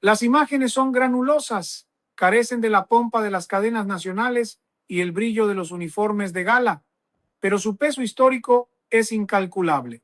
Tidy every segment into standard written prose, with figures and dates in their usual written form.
Las imágenes son granulosas, carecen de la pompa de las cadenas nacionales y el brillo de los uniformes de gala, pero su peso histórico es incalculable.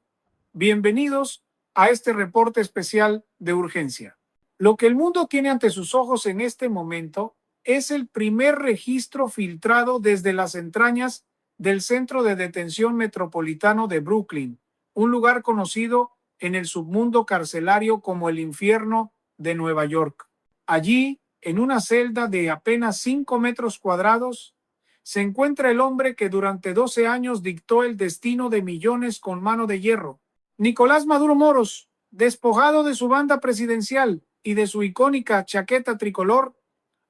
Bienvenidos a este reporte especial de urgencia. Lo que el mundo tiene ante sus ojos en este momento es el primer registro filtrado desde las entrañas del Centro de Detención Metropolitano de Brooklyn, un lugar conocido en el submundo carcelario como el infierno de Nueva York. Allí, en una celda de apenas 5 metros cuadrados, se encuentra el hombre que durante 12 años dictó el destino de millones con mano de hierro. Nicolás Maduro Moros, despojado de su banda presidencial y de su icónica chaqueta tricolor,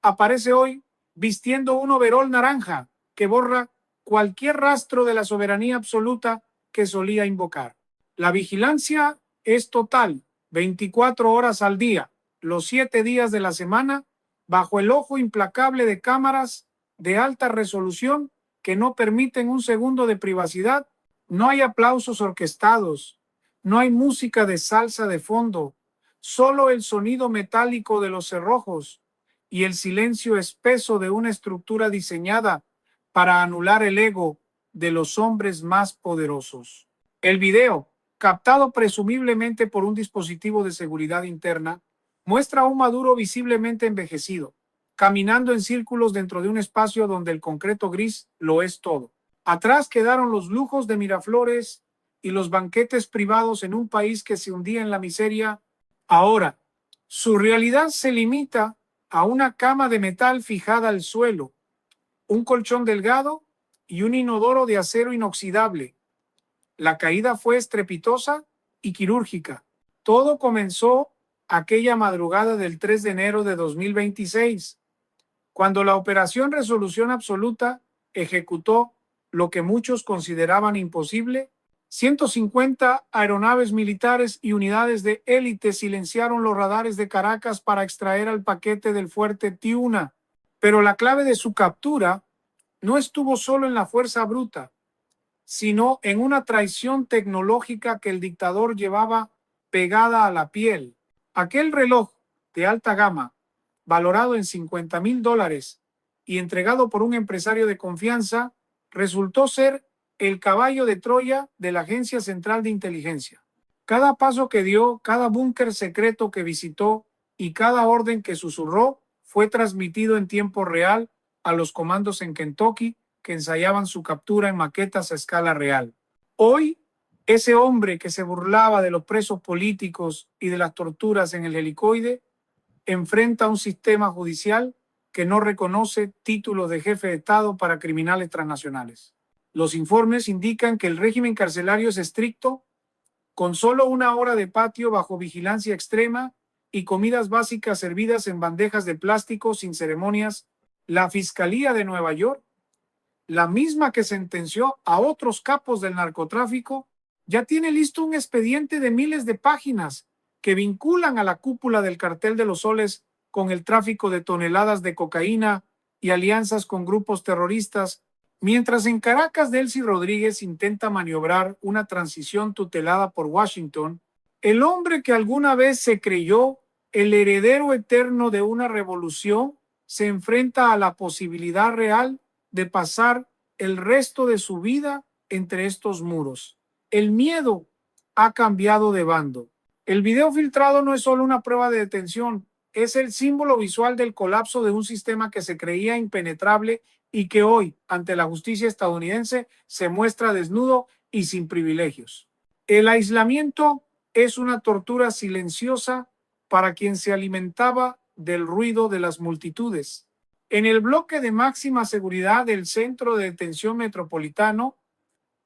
aparece hoy vistiendo un overol naranja que borra cualquier rastro de la soberanía absoluta que solía invocar. La vigilancia es total, 24 horas al día, los 7 días de la semana, bajo el ojo implacable de cámaras de alta resolución que no permiten un segundo de privacidad. No hay aplausos orquestados, no hay música de salsa de fondo, solo el sonido metálico de los cerrojos y el silencio espeso de una estructura diseñada para anular el ego de los hombres más poderosos. El video, captado presumiblemente por un dispositivo de seguridad interna, muestra a un Maduro visiblemente envejecido, caminando en círculos dentro de un espacio donde el concreto gris lo es todo. Atrás quedaron los lujos de Miraflores y los banquetes privados en un país que se hundía en la miseria. Ahora, su realidad se limita a una cama de metal fijada al suelo, un colchón delgado y un inodoro de acero inoxidable. La caída fue estrepitosa y quirúrgica. Todo comenzó aquella madrugada del 3 de enero de 2026, cuando la Operación Resolución Absoluta ejecutó lo que muchos consideraban imposible. 150 aeronaves militares y unidades de élite silenciaron los radares de Caracas para extraer al paquete del fuerte Tiuna. Pero la clave de su captura no estuvo solo en la fuerza bruta, sino en una traición tecnológica que el dictador llevaba pegada a la piel. Aquel reloj de alta gama, valorado en $50,000 y entregado por un empresario de confianza, resultó ser el caballo de Troya de la Agencia Central de Inteligencia. Cada paso que dio, cada búnker secreto que visitó y cada orden que susurró fue transmitido en tiempo real a los comandos en Kentucky que ensayaban su captura en maquetas a escala real. Hoy, ese hombre que se burlaba de los presos políticos y de las torturas en el helicoide enfrenta un sistema judicial que no reconoce títulos de jefe de Estado para criminales transnacionales. Los informes indican que el régimen carcelario es estricto, con solo 1 hora de patio bajo vigilancia extrema y comidas básicas servidas en bandejas de plástico sin ceremonias. La Fiscalía de Nueva York, la misma que sentenció a otros capos del narcotráfico, ya tiene listo un expediente de miles de páginas que vinculan a la cúpula del Cartel de los Soles con el tráfico de toneladas de cocaína y alianzas con grupos terroristas, mientras en Caracas Delcy Rodríguez intenta maniobrar una transición tutelada por Washington. El hombre que alguna vez se creyó el heredero eterno de una revolución se enfrenta a la posibilidad real de pasar el resto de su vida entre estos muros. El miedo ha cambiado de bando. El video filtrado no es solo una prueba de detención, es el símbolo visual del colapso de un sistema que se creía impenetrable y que hoy, ante la justicia estadounidense, se muestra desnudo y sin privilegios. El aislamiento es una tortura silenciosa para quien se alimentaba del ruido de las multitudes. En el bloque de máxima seguridad del Centro de Detención Metropolitano,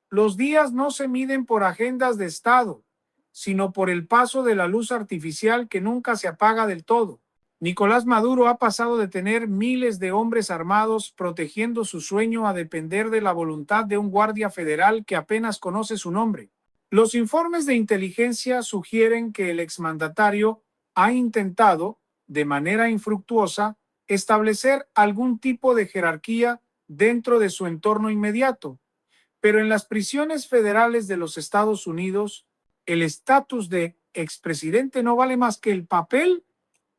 los días no se miden por agendas de Estado, sino por el paso de la luz artificial que nunca se apaga del todo. Nicolás Maduro ha pasado de tener miles de hombres armados protegiendo su sueño a depender de la voluntad de un guardia federal que apenas conoce su nombre. Los informes de inteligencia sugieren que el exmandatario ha intentado, de manera infructuosa, establecer algún tipo de jerarquía dentro de su entorno inmediato, pero en las prisiones federales de los Estados Unidos, el estatus de expresidente no vale más que el papel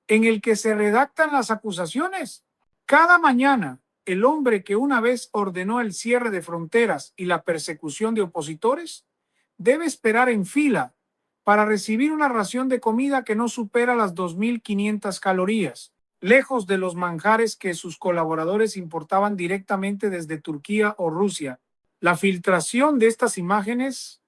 en el que se redactan las acusaciones. Cada mañana, el hombre que una vez ordenó el cierre de fronteras y la persecución de opositores debe esperar en fila para recibir una ración de comida que no supera las 2.500 calorías, lejos de los manjares que sus colaboradores importaban directamente desde Turquía o Rusia. La filtración de estas imágenes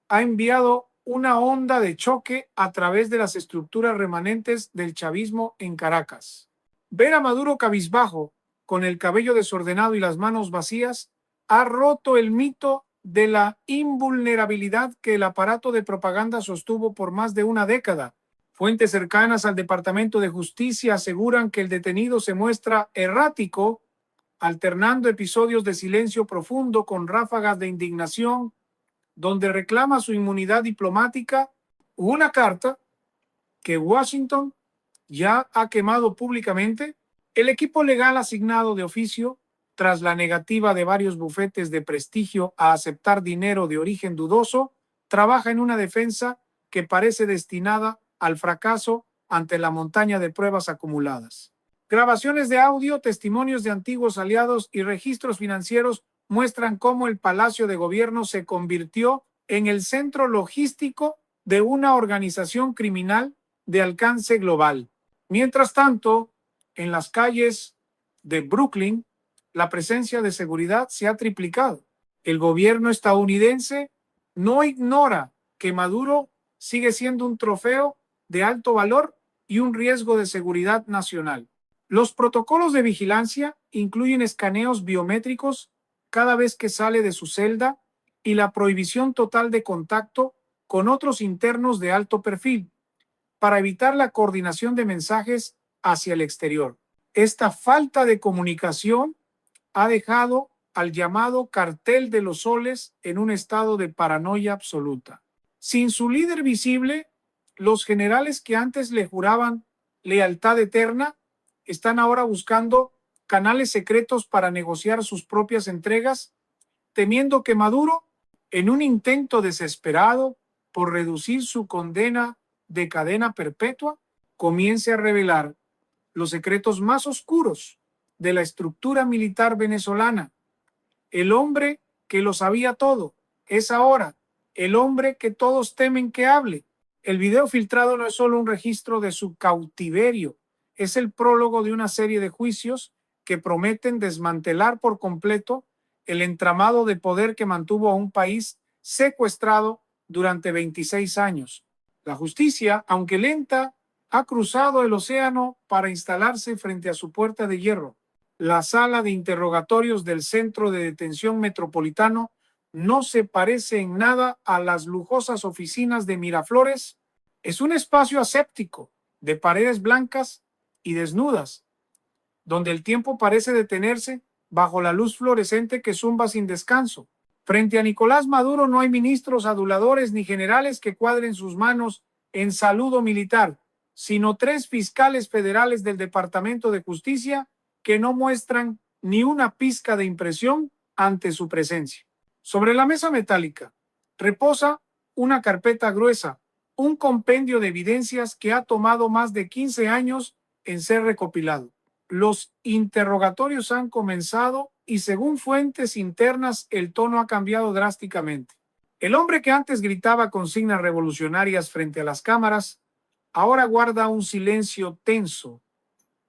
ha enviado una onda de choque a través de las estructuras remanentes del chavismo en Caracas. Ver a Maduro cabizbajo, con el cabello desordenado y las manos vacías, ha roto el mito de la invulnerabilidad que el aparato de propaganda sostuvo por más de una década. Fuentes cercanas al Departamento de Justicia aseguran que el detenido se muestra errático, alternando episodios de silencio profundo con ráfagas de indignación, donde reclama su inmunidad diplomática. Una carta que Washington ya ha quemado públicamente. El equipo legal asignado de oficio, tras la negativa de varios bufetes de prestigio a aceptar dinero de origen dudoso, trabaja en una defensa que parece destinada al fracaso ante la montaña de pruebas acumuladas. Grabaciones de audio, testimonios de antiguos aliados y registros financieros muestran cómo el Palacio de Gobierno se convirtió en el centro logístico de una organización criminal de alcance global. Mientras tanto, en las calles de Brooklyn, la presencia de seguridad se ha triplicado. El gobierno estadounidense no ignora que Maduro sigue siendo un trofeo de alto valor y un riesgo de seguridad nacional. Los protocolos de vigilancia incluyen escaneos biométricos cada vez que sale de su celda y la prohibición total de contacto con otros internos de alto perfil, para evitar la coordinación de mensajes hacia el exterior. Esta falta de comunicación ha dejado al llamado Cartel de los Soles en un estado de paranoia absoluta. Sin su líder visible, los generales que antes le juraban lealtad eterna están ahora buscando canales secretos para negociar sus propias entregas, temiendo que Maduro, en un intento desesperado por reducir su condena de cadena perpetua, comience a revelar los secretos más oscuros de la estructura militar venezolana. El hombre que lo sabía todo es ahora el hombre que todos temen que hable. El video filtrado no es solo un registro de su cautiverio, es el prólogo de una serie de juicios que prometen desmantelar por completo el entramado de poder que mantuvo a un país secuestrado durante 26 años. La justicia, aunque lenta, ha cruzado el océano para instalarse frente a su puerta de hierro. La sala de interrogatorios del Centro de Detención Metropolitano no se parece en nada a las lujosas oficinas de Miraflores. Es un espacio aséptico, de paredes blancas y desnudas, donde el tiempo parece detenerse bajo la luz fluorescente que zumba sin descanso. Frente a Nicolás Maduro no hay ministros aduladores ni generales que cuadren sus manos en saludo militar, sino 3 fiscales federales del Departamento de Justicia que no muestran ni una pizca de impresión ante su presencia. Sobre la mesa metálica reposa una carpeta gruesa, un compendio de evidencias que ha tomado más de 15 años en ser recopilado. Los interrogatorios han comenzado y, según fuentes internas, el tono ha cambiado drásticamente. El hombre que antes gritaba consignas revolucionarias frente a las cámaras ahora guarda un silencio tenso,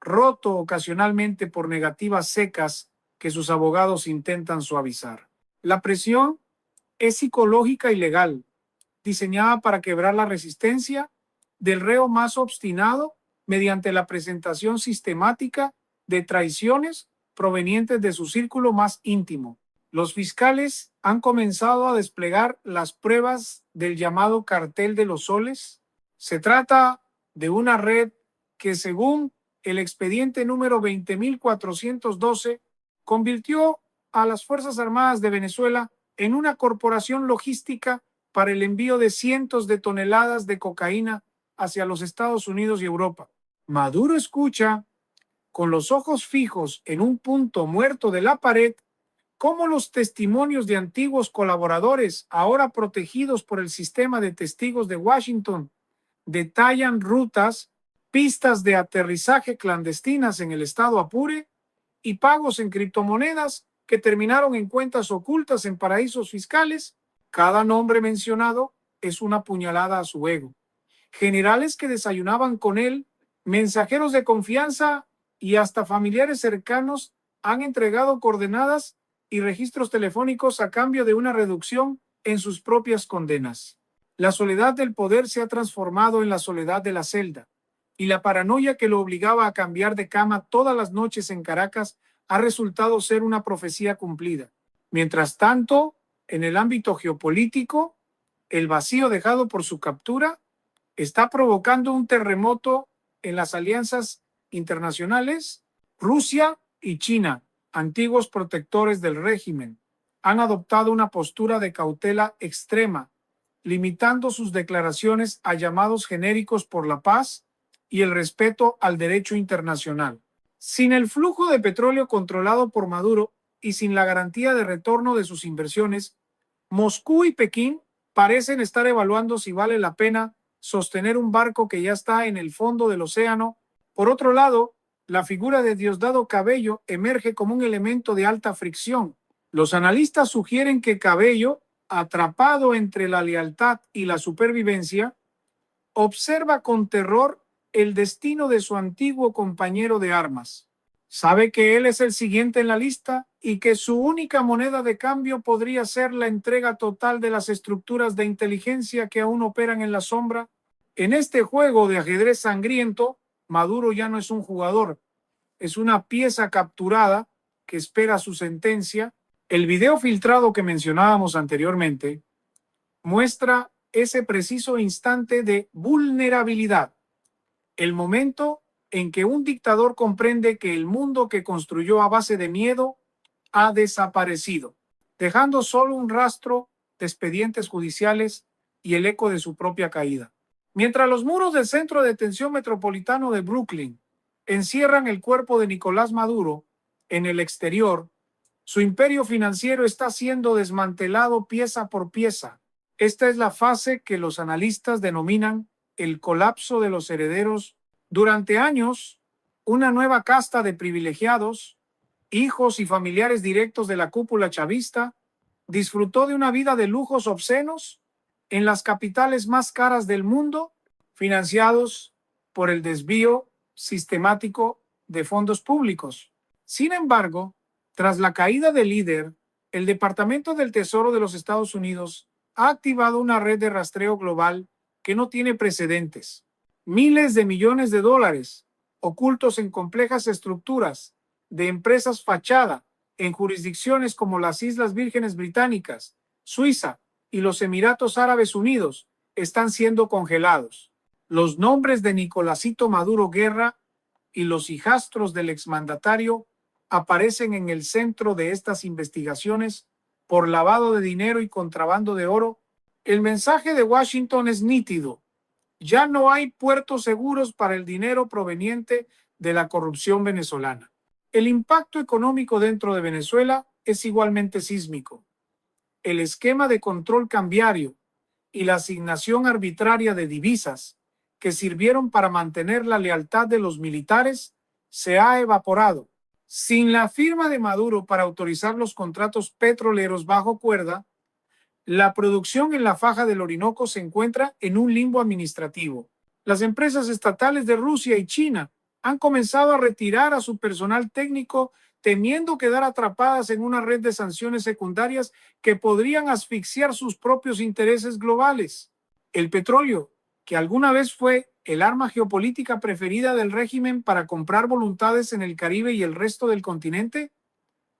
roto ocasionalmente por negativas secas que sus abogados intentan suavizar. La presión es psicológica y legal, diseñada para quebrar la resistencia del reo más obstinado mediante la presentación sistemática de traiciones provenientes de su círculo más íntimo. Los fiscales han comenzado a desplegar las pruebas del llamado Cartel de los Soles. Se trata de una red que, según el expediente número 20.412, convirtió a las Fuerzas Armadas de Venezuela en una corporación logística para el envío de cientos de toneladas de cocaína hacia los Estados Unidos y Europa. Maduro escucha, con los ojos fijos en un punto muerto de la pared, cómo los testimonios de antiguos colaboradores, ahora protegidos por el sistema de testigos de Washington, detallan rutas pistas de aterrizaje clandestinas en el estado Apure y pagos en criptomonedas que terminaron en cuentas ocultas en paraísos fiscales. Cada nombre mencionado es una puñalada a su ego. Generales que desayunaban con él, mensajeros de confianza y hasta familiares cercanos han entregado coordenadas y registros telefónicos a cambio de una reducción en sus propias condenas. La soledad del poder se ha transformado en la soledad de la celda, y la paranoia que lo obligaba a cambiar de cama todas las noches en Caracas ha resultado ser una profecía cumplida. Mientras tanto, en el ámbito geopolítico, el vacío dejado por su captura está provocando un terremoto en las alianzas internacionales. Rusia y China, antiguos protectores del régimen, han adoptado una postura de cautela extrema, limitando sus declaraciones a llamados genéricos por la paz y el respeto al derecho internacional. Sin el flujo de petróleo controlado por Maduro y sin la garantía de retorno de sus inversiones, Moscú y Pekín parecen estar evaluando si vale la pena sostener un barco que ya está en el fondo del océano. Por otro lado, la figura de Diosdado Cabello emerge como un elemento de alta fricción. Los analistas sugieren que Cabello, atrapado entre la lealtad y la supervivencia, observa con terror el destino de su antiguo compañero de armas. Sabe que él es el siguiente en la lista y que su única moneda de cambio podría ser la entrega total de las estructuras de inteligencia que aún operan en la sombra. En este juego de ajedrez sangriento, Maduro ya no es un jugador, es una pieza capturada que espera su sentencia. El video filtrado que mencionábamos anteriormente muestra ese preciso instante de vulnerabilidad, el momento en que un dictador comprende que el mundo que construyó a base de miedo ha desaparecido, dejando solo un rastro de expedientes judiciales y el eco de su propia caída. Mientras los muros del Centro de Detención Metropolitano de Brooklyn encierran el cuerpo de Nicolás Maduro, en el exterior, su imperio financiero está siendo desmantelado pieza por pieza. Esta es la fase que los analistas denominan el colapso de los herederos. Durante años, una nueva casta de privilegiados, hijos y familiares directos de la cúpula chavista, disfrutó de una vida de lujos obscenos en las capitales más caras del mundo, financiados por el desvío sistemático de fondos públicos. Sin embargo, tras la caída del líder, el Departamento del Tesoro de los Estados Unidos ha activado una red de rastreo global que no tiene precedentes. Miles de millones de dólares ocultos en complejas estructuras de empresas fachada en jurisdicciones como las Islas Vírgenes Británicas, Suiza y los Emiratos Árabes Unidos están siendo congelados. Los nombres de Nicolásito Maduro Guerra y los hijastros del exmandatario aparecen en el centro de estas investigaciones por lavado de dinero y contrabando de oro. El mensaje de Washington es nítido. Ya no hay puertos seguros para el dinero proveniente de la corrupción venezolana. El impacto económico dentro de Venezuela es igualmente sísmico. El esquema de control cambiario y la asignación arbitraria de divisas que sirvieron para mantener la lealtad de los militares se ha evaporado. Sin la firma de Maduro para autorizar los contratos petroleros bajo cuerda, la producción en la faja del Orinoco se encuentra en un limbo administrativo. Las empresas estatales de Rusia y China han comenzado a retirar a su personal técnico temiendo quedar atrapadas en una red de sanciones secundarias que podrían asfixiar sus propios intereses globales. El petróleo, que alguna vez fue el arma geopolítica preferida del régimen para comprar voluntades en el Caribe y el resto del continente,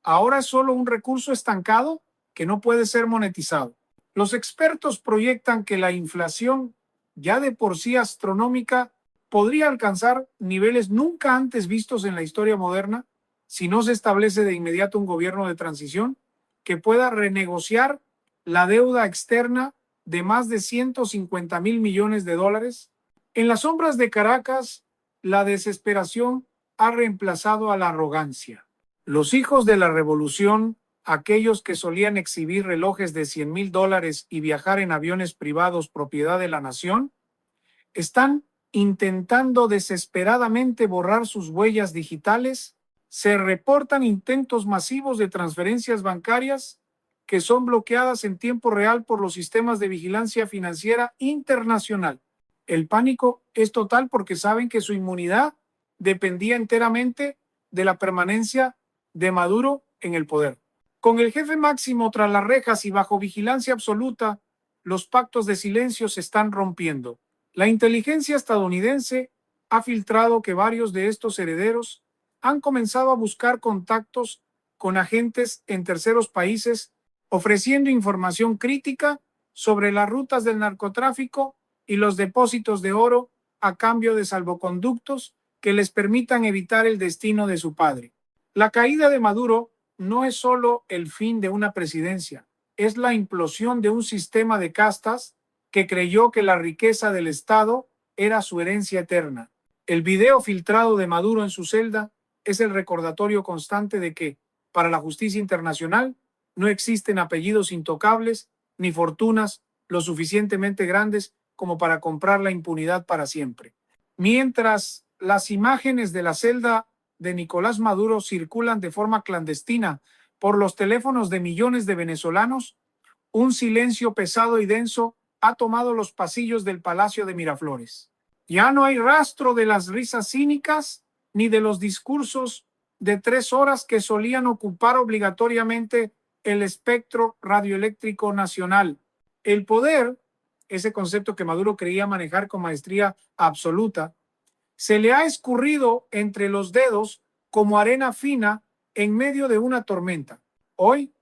ahora es solo un recurso estancado que no puede ser monetizado. Los expertos proyectan que la inflación, ya de por sí astronómica, podría alcanzar niveles nunca antes vistos en la historia moderna si no se establece de inmediato un gobierno de transición que pueda renegociar la deuda externa de más de 150,000 millones de dólares. En las sombras de Caracas, la desesperación ha reemplazado a la arrogancia. Los hijos de la revolución, aquellos que solían exhibir relojes de 100,000 dólares y viajar en aviones privados propiedad de la nación, están intentando desesperadamente borrar sus huellas digitales. Se reportan intentos masivos de transferencias bancarias que son bloqueadas en tiempo real por los sistemas de vigilancia financiera internacional. El pánico es total porque saben que su inmunidad dependía enteramente de la permanencia de Maduro en el poder. Con el jefe máximo tras las rejas y bajo vigilancia absoluta, los pactos de silencio se están rompiendo. La inteligencia estadounidense ha filtrado que varios de estos herederos han comenzado a buscar contactos con agentes en terceros países, ofreciendo información crítica sobre las rutas del narcotráfico y los depósitos de oro a cambio de salvoconductos que les permitan evitar el destino de su padre. La caída de Maduro no es solo el fin de una presidencia, es la implosión de un sistema de castas que creyó que la riqueza del Estado era su herencia eterna. El video filtrado de Maduro en su celda es el recordatorio constante de que, para la justicia internacional, no existen apellidos intocables ni fortunas lo suficientemente grandes como para comprar la impunidad para siempre. Mientras las imágenes de la celda de Nicolás Maduro circulan de forma clandestina por los teléfonos de millones de venezolanos, un silencio pesado y denso ha tomado los pasillos del Palacio de Miraflores. Ya no hay rastro de las risas cínicas ni de los discursos de 3 horas que solían ocupar obligatoriamente el espectro radioeléctrico nacional. El poder, ese concepto que Maduro creía manejar con maestría absoluta, se le ha escurrido entre los dedos como arena fina en medio de una tormenta. Hoy,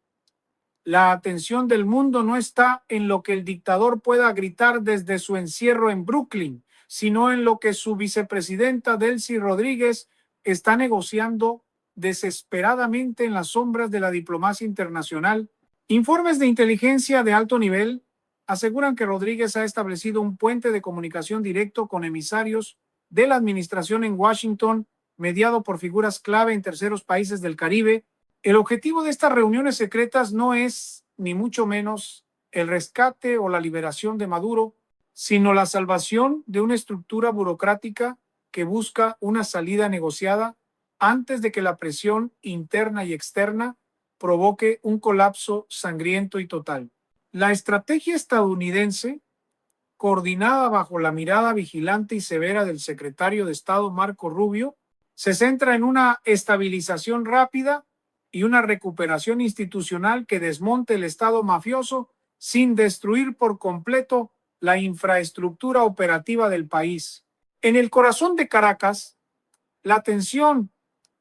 la atención del mundo no está en lo que el dictador pueda gritar desde su encierro en Brooklyn, sino en lo que su vicepresidenta Delcy Rodríguez está negociando desesperadamente en las sombras de la diplomacia internacional. Informes de inteligencia de alto nivel aseguran que Rodríguez ha establecido un puente de comunicación directo con emisarios de la administración en Washington, mediado por figuras clave en terceros países del Caribe. El objetivo de estas reuniones secretas no es, ni mucho menos, el rescate o la liberación de Maduro, sino la salvación de una estructura burocrática que busca una salida negociada antes de que la presión interna y externa provoque un colapso sangriento y total. La estrategia estadounidense, coordinada bajo la mirada vigilante y severa del secretario de Estado Marco Rubio, se centra en una estabilización rápida y una recuperación institucional que desmonte el Estado mafioso sin destruir por completo la infraestructura operativa del país. En el corazón de Caracas, la tensión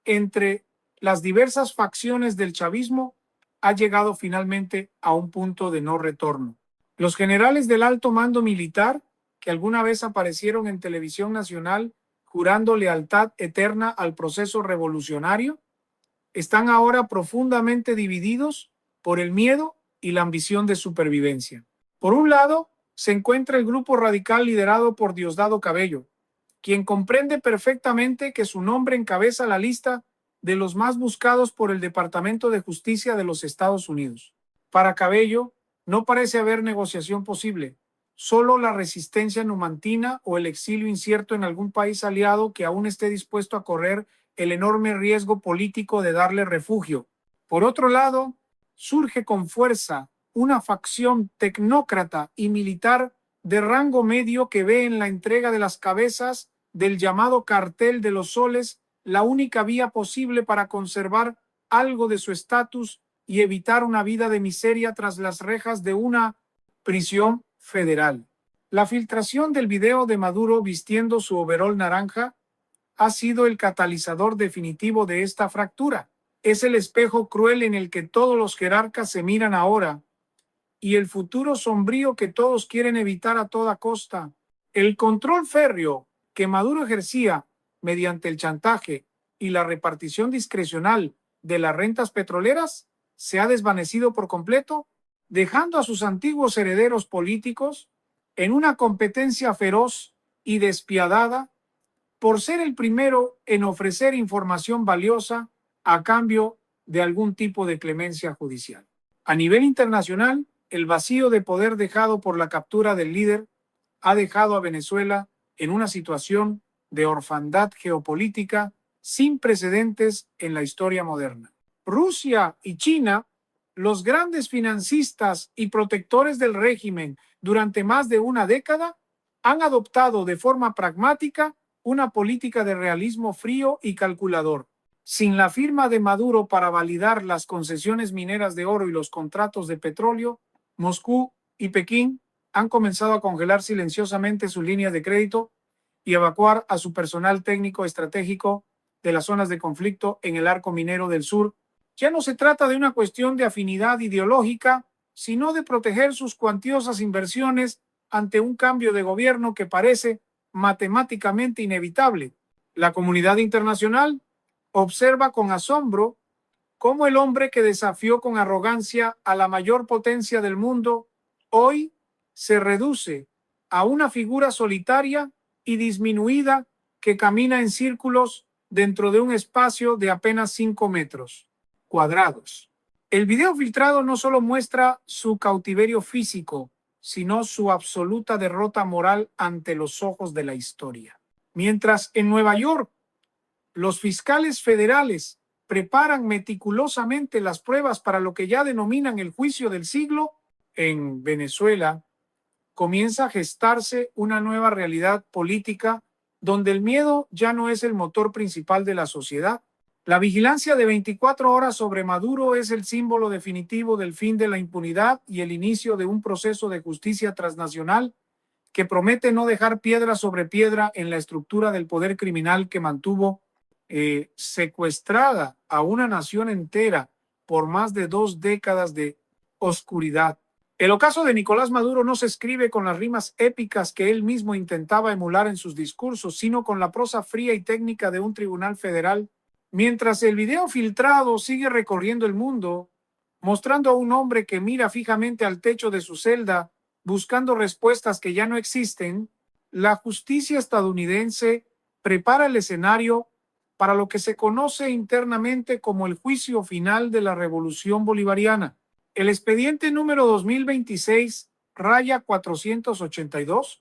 entre las diversas facciones del chavismo ha llegado finalmente a un punto de no retorno. Los generales del alto mando militar, que alguna vez aparecieron en televisión nacional jurando lealtad eterna al proceso revolucionario, están ahora profundamente divididos por el miedo y la ambición de supervivencia. Por un lado, se encuentra el grupo radical liderado por Diosdado Cabello, quien comprende perfectamente que su nombre encabeza la lista de los más buscados por el Departamento de Justicia de los Estados Unidos. Para Cabello, no parece haber negociación posible, solo la resistencia numantina o el exilio incierto en algún país aliado que aún esté dispuesto a correr el enorme riesgo político de darle refugio. Por otro lado, surge con fuerza una facción tecnócrata y militar de rango medio que ve en la entrega de las cabezas del llamado cartel de los soles la única vía posible para conservar algo de su estatus y evitar una vida de miseria tras las rejas de una prisión federal. La filtración del video de Maduro vistiendo su overol naranja ha sido el catalizador definitivo de esta fractura. Es el espejo cruel en el que todos los jerarcas se miran ahora y el futuro sombrío que todos quieren evitar a toda costa. El control férreo que Maduro ejercía mediante el chantaje y la repartición discrecional de las rentas petroleras se ha desvanecido por completo, dejando a sus antiguos herederos políticos en una competencia feroz y despiadada por ser el primero en ofrecer información valiosa a cambio de algún tipo de clemencia judicial. A nivel internacional, el vacío de poder dejado por la captura del líder ha dejado a Venezuela en una situación de orfandad geopolítica sin precedentes en la historia moderna. Rusia y China, los grandes financistas y protectores del régimen durante más de una década, han adoptado de forma pragmática una política de realismo frío y calculador. Sin la firma de Maduro para validar las concesiones mineras de oro y los contratos de petróleo, Moscú y Pekín han comenzado a congelar silenciosamente sus líneas de crédito y evacuar a su personal técnico estratégico de las zonas de conflicto en el arco minero del sur. Ya no se trata de una cuestión de afinidad ideológica, sino de proteger sus cuantiosas inversiones ante un cambio de gobierno que parece matemáticamente inevitable. La comunidad internacional observa con asombro cómo el hombre que desafió con arrogancia a la mayor potencia del mundo hoy se reduce a una figura solitaria y disminuida que camina en círculos dentro de un espacio de apenas 5 metros cuadrados. El video filtrado no solo muestra su cautiverio físico, sino su absoluta derrota moral ante los ojos de la historia. Mientras en Nueva York los fiscales federales preparan meticulosamente las pruebas para lo que ya denominan el juicio del siglo, en Venezuela comienza a gestarse una nueva realidad política donde el miedo ya no es el motor principal de la sociedad. La vigilancia de 24 horas sobre Maduro es el símbolo definitivo del fin de la impunidad y el inicio de un proceso de justicia transnacional que promete no dejar piedra sobre piedra en la estructura del poder criminal que mantuvo secuestrada a una nación entera por más de 2 décadas de oscuridad. El ocaso de Nicolás Maduro no se escribe con las rimas épicas que él mismo intentaba emular en sus discursos, sino con la prosa fría y técnica de un tribunal federal. Mientras el video filtrado sigue recorriendo el mundo, mostrando a un hombre que mira fijamente al techo de su celda, buscando respuestas que ya no existen, la justicia estadounidense prepara el escenario para lo que se conoce internamente como el juicio final de la Revolución Bolivariana. El expediente número 2026-482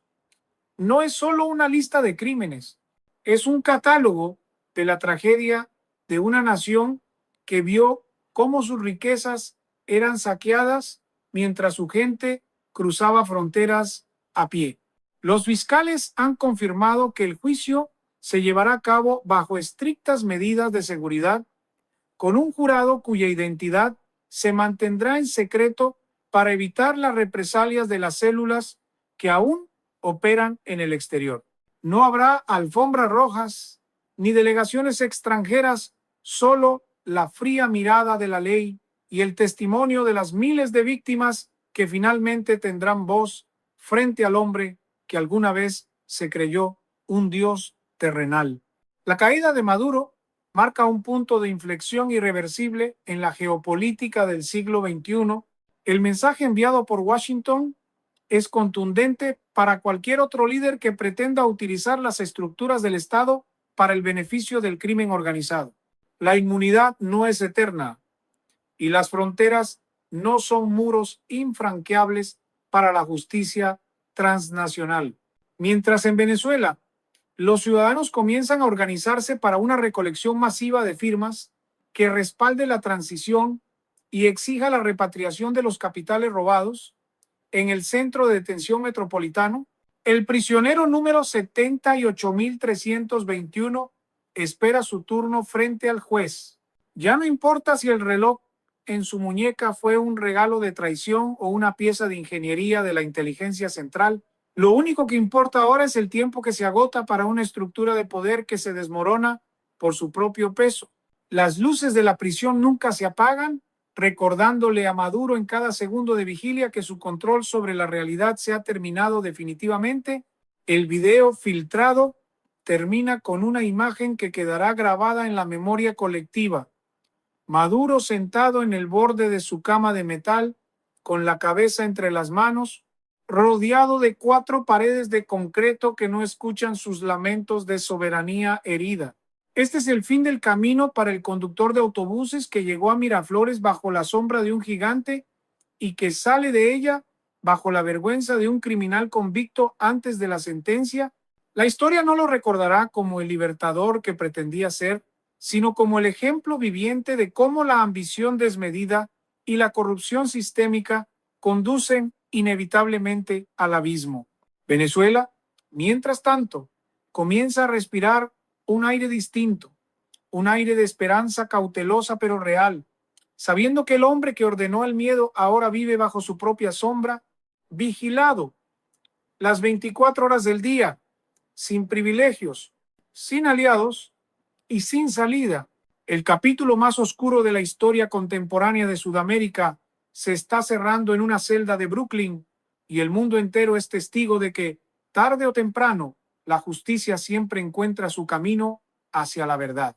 no es solo una lista de crímenes, es un catálogo de la tragedia de una nación que vio cómo sus riquezas eran saqueadas mientras su gente cruzaba fronteras a pie. Los fiscales han confirmado que el juicio se llevará a cabo bajo estrictas medidas de seguridad, con un jurado cuya identidad se mantendrá en secreto para evitar las represalias de las células que aún operan en el exterior. No habrá alfombras rojas ni delegaciones extranjeras, solo la fría mirada de la ley y el testimonio de las miles de víctimas que finalmente tendrán voz frente al hombre que alguna vez se creyó un dios terrenal. La caída de Maduro marca un punto de inflexión irreversible en la geopolítica del siglo XXI. El mensaje enviado por Washington es contundente para cualquier otro líder que pretenda utilizar las estructuras del Estado para el beneficio del crimen organizado. La inmunidad no es eterna y las fronteras no son muros infranqueables para la justicia transnacional. Mientras en Venezuela los ciudadanos comienzan a organizarse para una recolección masiva de firmas que respalde la transición y exija la repatriación de los capitales robados, en el centro de detención metropolitano, el prisionero número 78.321 espera su turno frente al juez. Ya no importa si el reloj en su muñeca fue un regalo de traición o una pieza de ingeniería de la inteligencia central. Lo único que importa ahora es el tiempo que se agota para una estructura de poder que se desmorona por su propio peso. Las luces de la prisión nunca se apagan, recordándole a Maduro en cada segundo de vigilia que su control sobre la realidad se ha terminado definitivamente. El video filtrado termina con una imagen que quedará grabada en la memoria colectiva. Maduro sentado en el borde de su cama de metal, con la cabeza entre las manos, rodeado de 4 paredes de concreto que no escuchan sus lamentos de soberanía herida. Este es el fin del camino para el conductor de autobuses que llegó a Miraflores bajo la sombra de un gigante y que sale de ella bajo la vergüenza de un criminal convicto antes de la sentencia. La historia no lo recordará como el libertador que pretendía ser, sino como el ejemplo viviente de cómo la ambición desmedida y la corrupción sistémica conducen inevitablemente al abismo. Venezuela, mientras tanto, comienza a respirar un aire distinto, un aire de esperanza cautelosa pero real, sabiendo que el hombre que ordenó el miedo ahora vive bajo su propia sombra, vigilado las 24 horas del día, sin privilegios, sin aliados y sin salida. El capítulo más oscuro de la historia contemporánea de Sudamérica se está cerrando en una celda de Brooklyn y el mundo entero es testigo de que, tarde o temprano, la justicia siempre encuentra su camino hacia la verdad.